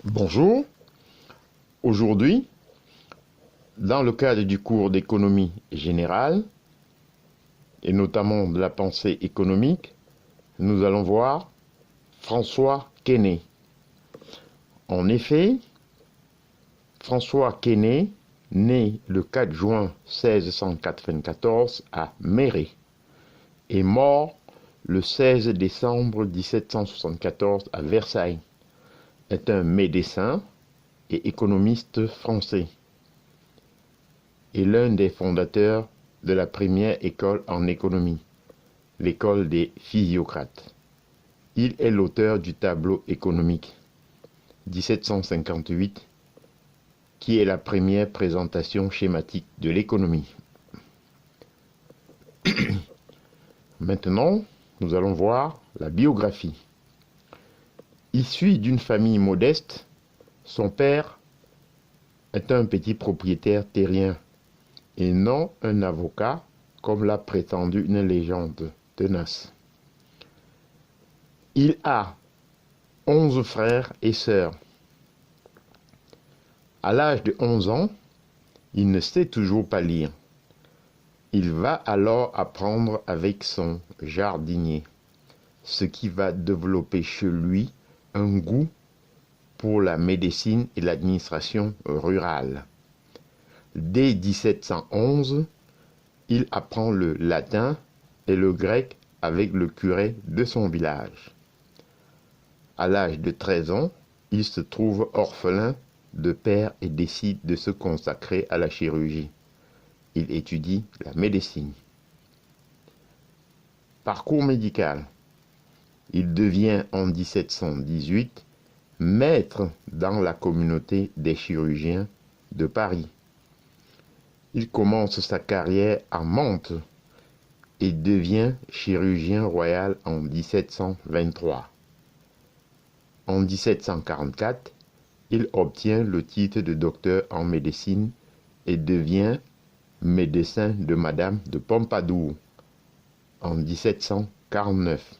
Bonjour. Aujourd'hui, dans le cadre du cours d'économie générale, et notamment de la pensée économique, nous allons voir François Quesnay. En effet, François Quesnay, né le 4 juin 1694 à Méret, est mort le 16 décembre 1774 à Versailles, est un médecin et économiste français, et l'un des fondateurs de la première école en économie, l'école des physiocrates. Il est l'auteur du tableau économique 1758, qui est la première présentation schématique de l'économie. Maintenant, nous allons voir la biographie. Issu d'une famille modeste, son père est un petit propriétaire terrien et non un avocat comme l'a prétendu une légende tenace. Il a 11 frères et sœurs. À l'âge de 11 ans, il ne sait toujours pas lire. Il va alors apprendre avec son jardinier, ce qui va développer chez lui un goût pour la médecine et l'administration rurale. Dès 1711, il apprend le latin et le grec avec le curé de son village. À l'âge de 13 ans, il se trouve orphelin de père et décide de se consacrer à la chirurgie. Il étudie la médecine. Parcours médical. Il devient en 1718 maître dans la communauté des chirurgiens de Paris. Il commence sa carrière à Mantes et devient chirurgien royal en 1723. En 1744, il obtient le titre de docteur en médecine et devient médecin de Madame de Pompadour en 1749.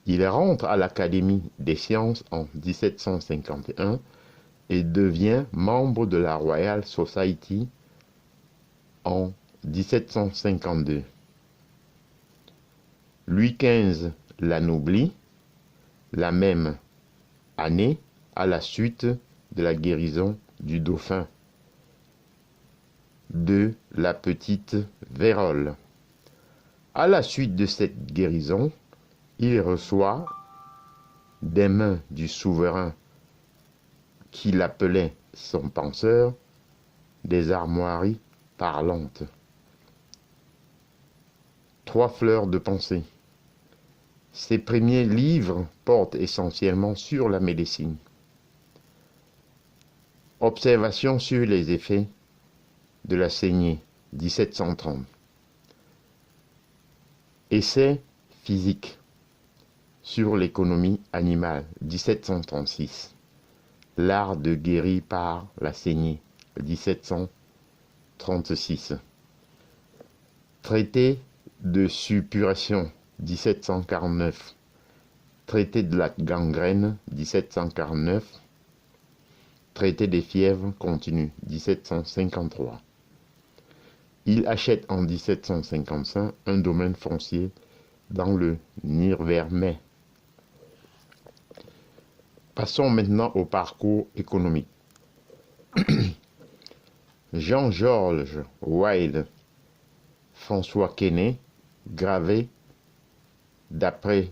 Il rentre à l'Académie des sciences en 1751 et devient membre de la Royal Society en 1752. Louis XV l'anoblit la même année à la suite de la guérison du dauphin de la petite vérole. À la suite de cette guérison, il reçoit des mains du souverain qui l'appelait son penseur des armoiries parlantes. 3 fleurs de pensée. Ses premiers livres portent essentiellement sur la médecine. Observations sur les effets de la saignée, 1730. Essais physiques sur l'économie animale, 1736. L'art de guérir par la saignée, 1736. Traité de suppuration, 1749. Traité de la gangrène, 1749. Traité des fièvres continues, 1753. Il achète en 1755 un domaine foncier dans le Nivernais. Passons maintenant au parcours économique. Jean-Georges Wilde, François Quesnay, gravé d'après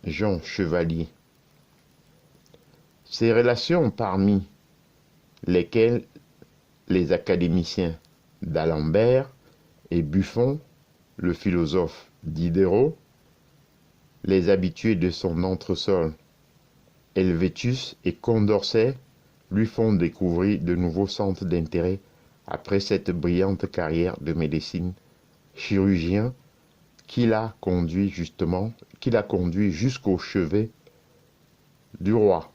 Jean Chevalier. Ces relations parmi lesquelles les académiciens d'Alembert et Buffon, le philosophe Diderot, les habitués de son entresol, Helvétius et Condorcet, lui font découvrir de nouveaux centres d'intérêt après cette brillante carrière de médecine, chirurgien qui l'a conduit jusqu'au chevet du roi.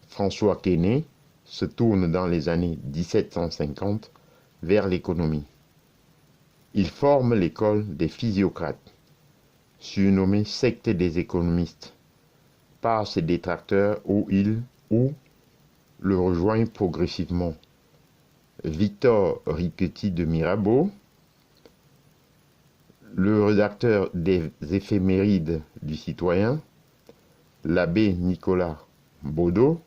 François Quesnay se tourne dans les années 1750 vers l'économie. Il forme l'école des physiocrates, surnommée secte des économistes, par ses détracteurs ou le rejoignent progressivement. Victor Riquetti de Mirabeau, le rédacteur des éphémérides du Citoyen, l'abbé Nicolas Baudot,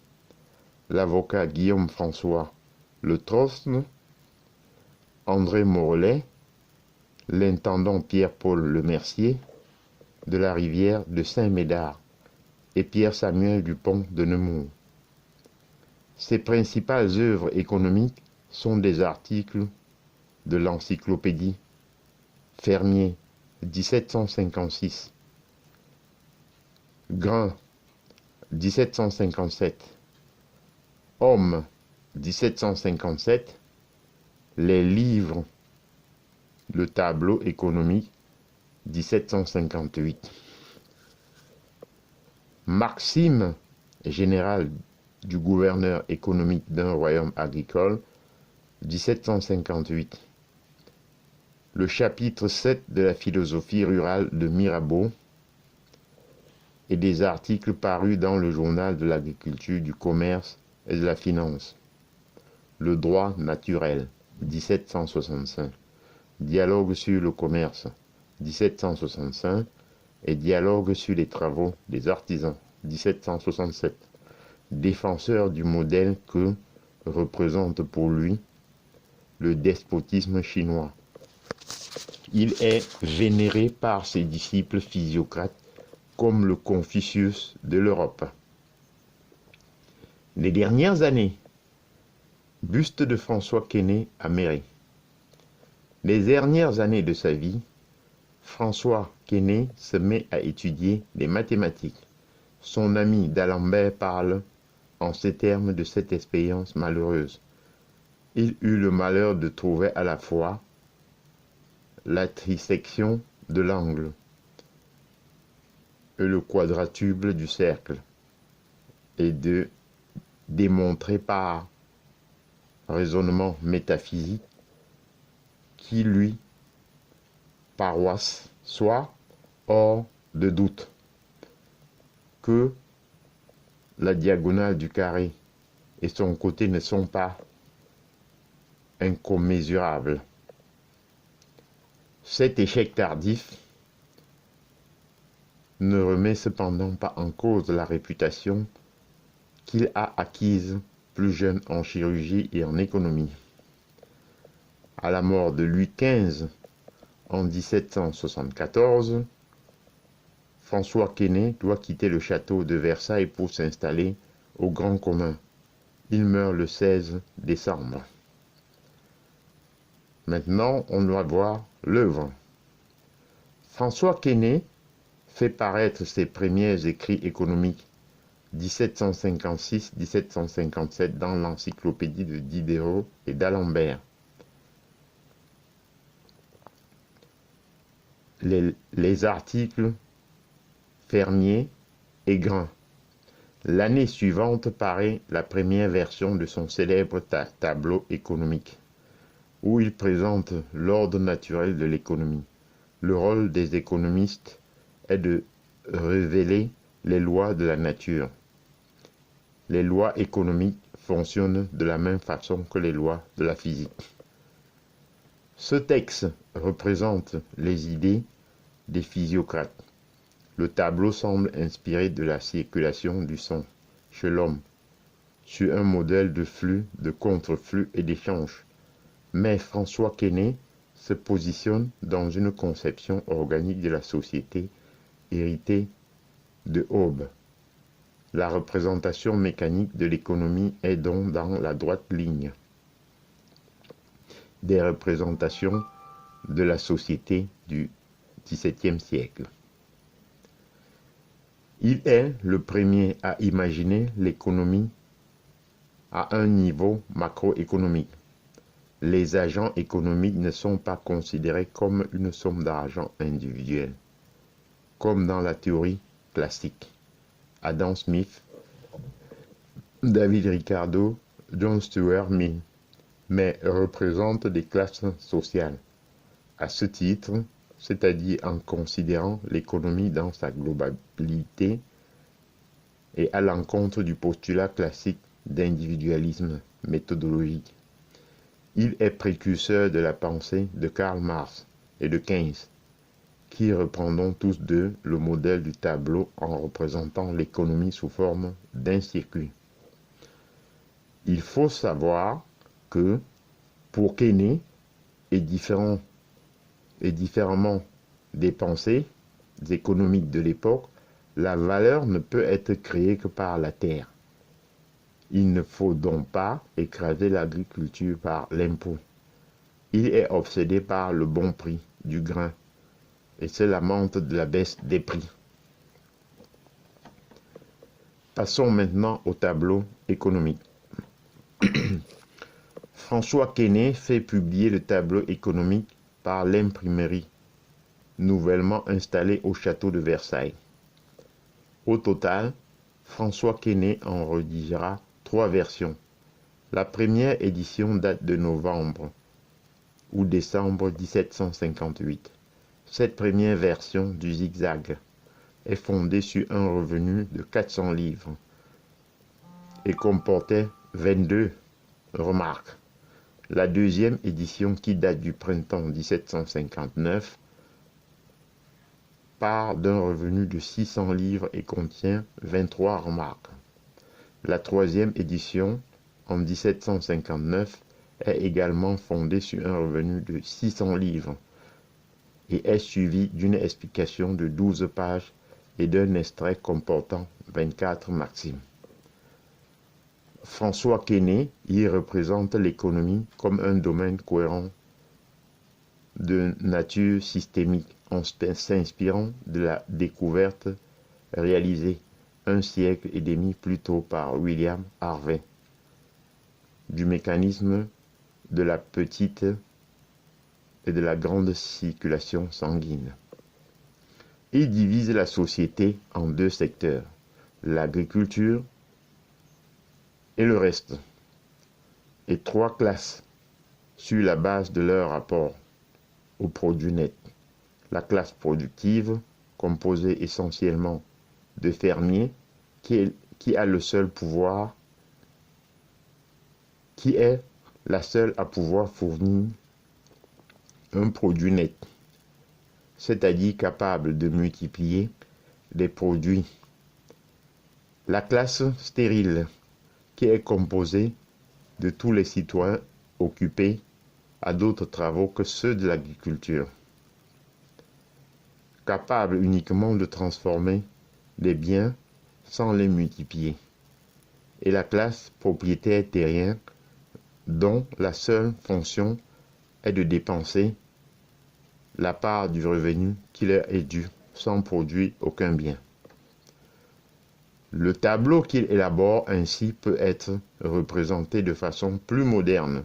l'avocat Guillaume François Le Trosne, André Morellet, l'intendant Pierre-Paul Lemercier de la rivière de Saint-Médard et Pierre-Samuel Dupont de Nemours. Ses principales œuvres économiques sont des articles de l'encyclopédie Fermier 1756, Grain 1757, Homme 1757, les livres, le tableau économique 1758. Maxime générale du gouverneur économique d'un royaume agricole 1758. Le chapitre 7 de la philosophie rurale de Mirabeau et des articles parus dans le journal de l'agriculture, du commerce et de la finance. Le droit naturel 1765. Dialogue sur le commerce 1765 et dialogue sur les travaux des artisans 1767. Défenseur du modèle que représente pour lui le despotisme chinois. Il est vénéré par ses disciples physiocrates comme le Confucius de l'Europe. Les dernières années, buste de François Quesnay à Méry. Les dernières années de sa vie, François Quesnay se met à étudier les mathématiques. Son ami d'Alembert parle en ces termes de cette expérience malheureuse. Il eut le malheur de trouver à la fois la trisection de l'angle et le quadratuple du cercle, et de démontrer par raisonnement métaphysique qui lui paroisse soit hors de doute que la diagonale du carré et son côté ne sont pas incommensurables. Cet échec tardif ne remet cependant pas en cause la réputation qu'il a acquise plus jeune en chirurgie et en économie. À la mort de Louis XV en 1774, François Quesnay doit quitter le château de Versailles pour s'installer au Grand Commun. Il meurt le 16 décembre. Maintenant, on doit voir l'œuvre. François Quesnay fait paraître ses premiers écrits économiques 1756-1757 dans l'encyclopédie de Diderot et d'Alembert. Les articles Fermier et Grain. L'année suivante paraît la première version de son célèbre tableau économique, où il présente l'ordre naturel de l'économie. Le rôle des économistes est de révéler les lois de la nature. Les lois économiques fonctionnent de la même façon que les lois de la physique. Ce texte représente les idées des physiocrates. Le tableau semble inspiré de la circulation du son chez l'homme, sur un modèle de flux, de contre-flux et d'échange. Mais François Quesnay se positionne dans une conception organique de la société héritée de Hobbes. La représentation mécanique de l'économie est donc dans la droite ligne des représentations de la société du XVIIe siècle. Il est le premier à imaginer l'économie à un niveau macroéconomique. Les agents économiques ne sont pas considérés comme une somme d'argent individuelle, comme dans la théorie classique. Adam Smith, David Ricardo, John Stuart Mill, mais représentent des classes sociales. À ce titre, c'est-à-dire en considérant l'économie dans sa globalité, et à l'encontre du postulat classique d'individualisme méthodologique. Il est précurseur de la pensée de Karl Marx et de Keynes, qui reprendront tous deux le modèle du tableau en représentant l'économie sous forme d'un circuit. Il faut savoir que, pour Keynes et différemment des pensées économiques de l'époque, la valeur ne peut être créée que par la terre. Il ne faut donc pas écraser l'agriculture par l'impôt. Il est obsédé par le bon prix du grain et se lamente de la baisse des prix. Passons maintenant au tableau économique. François Quesnay fait publier le tableau économique par l'imprimerie, nouvellement installée au château de Versailles. Au total, François Quesnay en rédigera 3 versions. La première édition date de novembre ou décembre 1758. Cette première version du zigzag est fondée sur un revenu de 400 livres et comportait 22 remarques. La deuxième édition, qui date du printemps 1759, part d'un revenu de 600 livres et contient 23 remarques. La troisième édition, en 1759, est également fondée sur un revenu de 600 livres et est suivie d'une explication de 12 pages et d'un extrait comportant 24 maximes. François Quesnay y représente l'économie comme un domaine cohérent de nature systémique en s'inspirant de la découverte réalisée un siècle et demi plus tôt par William Harvey du mécanisme de la petite et de la grande circulation sanguine. Il divise la société en 2 secteurs, l'agriculture et le reste, et 3 classes sur la base de leur rapport au produit net. La classe productive, composée essentiellement de fermiers, qui a le seul pouvoir, qui est la seule à pouvoir fournir un produit net, c'est-à-dire capable de multiplier les produits. La classe stérile, qui est composée de tous les citoyens occupés à d'autres travaux que ceux de l'agriculture, capable uniquement de transformer les biens sans les multiplier, et la classe propriétaire terrien, dont la seule fonction est de dépenser la part du revenu qui leur est dû sans produire aucun bien. Le tableau qu'il élabore ainsi peut être représenté de façon plus moderne,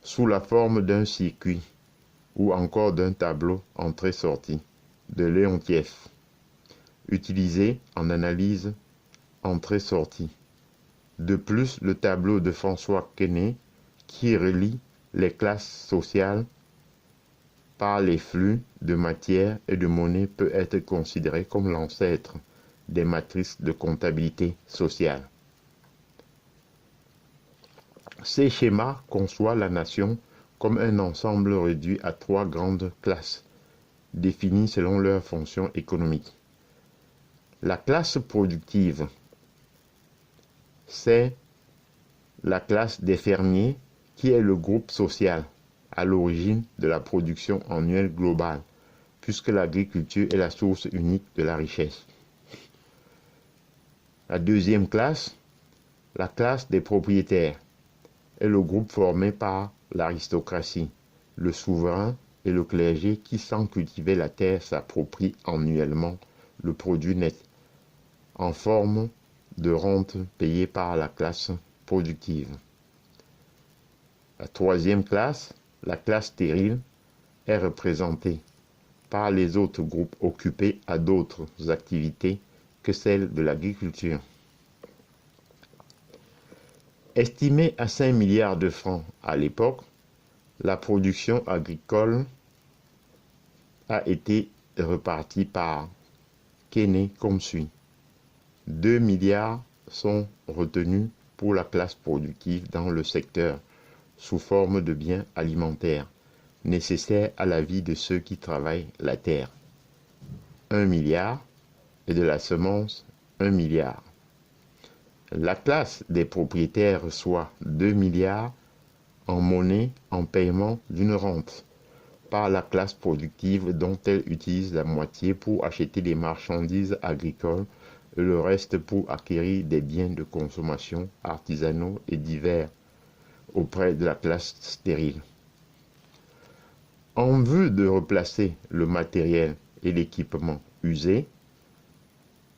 sous la forme d'un circuit ou encore d'un tableau entrée-sortie de Leontief, utilisé en analyse entrée-sortie. De plus, le tableau de François Quesnay, qui relie les classes sociales par les flux de matière et de monnaie, peut être considéré comme l'ancêtre des matrices de comptabilité sociale. Ces schémas conçoivent la nation comme un ensemble réduit à 3 grandes classes, définies selon leurs fonctions économiques. La classe productive, c'est la classe des fermiers, qui est le groupe social à l'origine de la production annuelle globale, puisque l'agriculture est la source unique de la richesse. La deuxième classe, la classe des propriétaires, est le groupe formé par l'aristocratie, le souverain et le clergé qui, sans cultiver la terre, s'approprient annuellement le produit net, en forme de rente payée par la classe productive. La troisième classe, la classe stérile, est représentée par les autres groupes occupés à d'autres activités que celle de l'agriculture. Estimée à 5 milliards de francs à l'époque, la production agricole a été repartie par Quesnay comme suit. 2 milliards sont retenus pour la classe productive dans le secteur sous forme de biens alimentaires nécessaires à la vie de ceux qui travaillent la terre. 1 milliard et de la semence 1 milliard. La classe des propriétaires reçoit 2 milliards en monnaie en paiement d'une rente par la classe productive dont elle utilise la moitié pour acheter des marchandises agricoles et le reste pour acquérir des biens de consommation artisanaux et divers auprès de la classe stérile. En vue de replacer le matériel et l'équipement usés,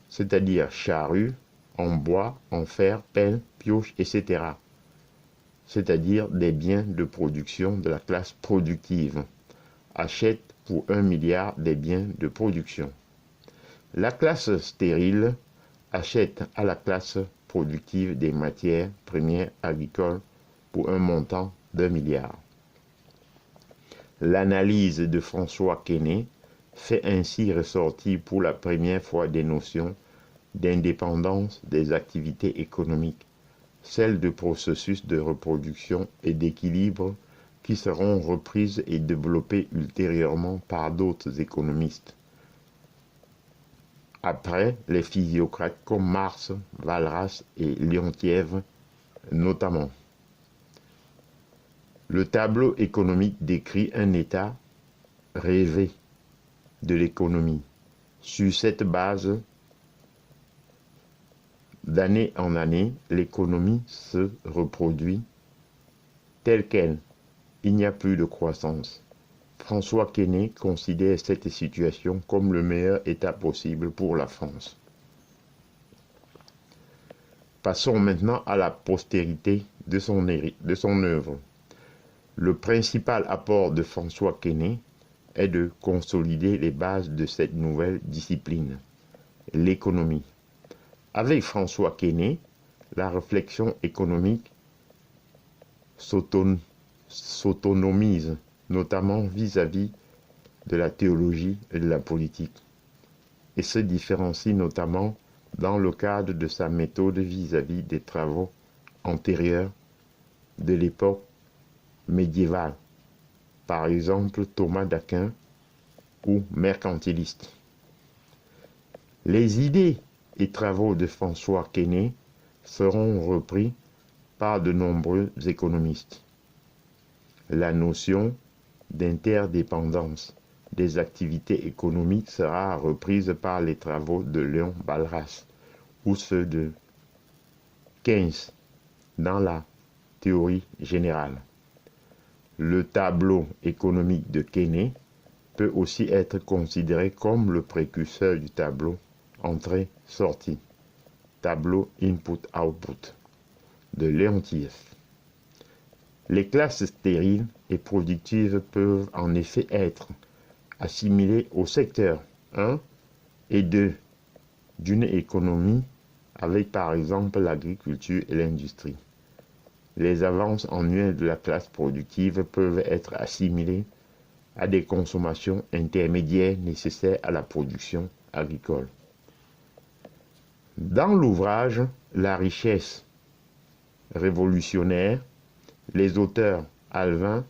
c'est-à-dire charrues, en bois, en fer, pelle, pioche, etc., c'est-à-dire des biens de production de la classe productive, achète pour 1 milliard des biens de production. La classe stérile achète à la classe productive des matières premières agricoles pour un montant d'1 milliard. L'analyse de François Quesnay fait ainsi ressortir pour la première fois des notions d'indépendance des activités économiques, celles de processus de reproduction et d'équilibre qui seront reprises et développées ultérieurement par d'autres économistes, après les physiocrates comme Marx, Walras et Leontiev notamment. Le tableau économique décrit un état rêvé de l'économie. Sur cette base, d'année en année, l'économie se reproduit telle qu'elle. Il n'y a plus de croissance. François Quesnay considère cette situation comme le meilleur état possible pour la France. Passons maintenant à la postérité de son œuvre. Le principal apport de François Quesnay est de consolider les bases de cette nouvelle discipline, l'économie. Avec François Quesnay, la réflexion économique s'autonomise, notamment vis-à-vis de la théologie et de la politique, et se différencie notamment dans le cadre de sa méthode vis-à-vis des travaux antérieurs de l'époque médiévale, par exemple Thomas d'Aquin ou mercantiliste. Les idées et travaux de François Quesnay seront repris par de nombreux économistes. La notion d'interdépendance des activités économiques sera reprise par les travaux de Léon Walras ou ceux de Keynes dans la théorie générale. Le tableau économique de Quesnay peut aussi être considéré comme le précurseur du tableau entrée-sortie, tableau input-output de Leontiev. Les classes stériles et productives peuvent en effet être assimilées au secteur 1 et 2 d'une économie avec par exemple l'agriculture et l'industrie. Les avances annuelles de la classe productive peuvent être assimilées à des consommations intermédiaires nécessaires à la production agricole. Dans l'ouvrage La richesse révolutionnaire, les auteurs Alvin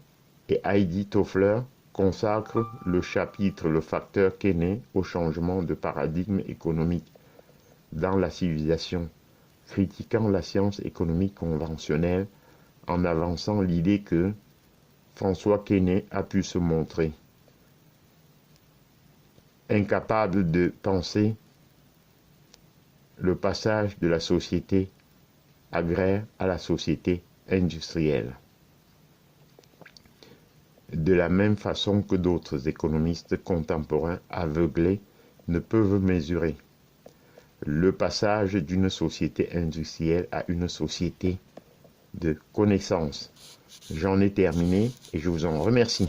et Heidi Toffler consacrent le chapitre Le facteur Quesnay au changement de paradigme économique dans la civilisation, critiquant la science économique conventionnelle en avançant l'idée que François Quesnay a pu se montrer incapable de penser le passage de la société agraire à la société industrielle. De la même façon que d'autres économistes contemporains aveuglés ne peuvent mesurer le passage d'une société industrielle à une société de connaissance. J'en ai terminé et je vous en remercie.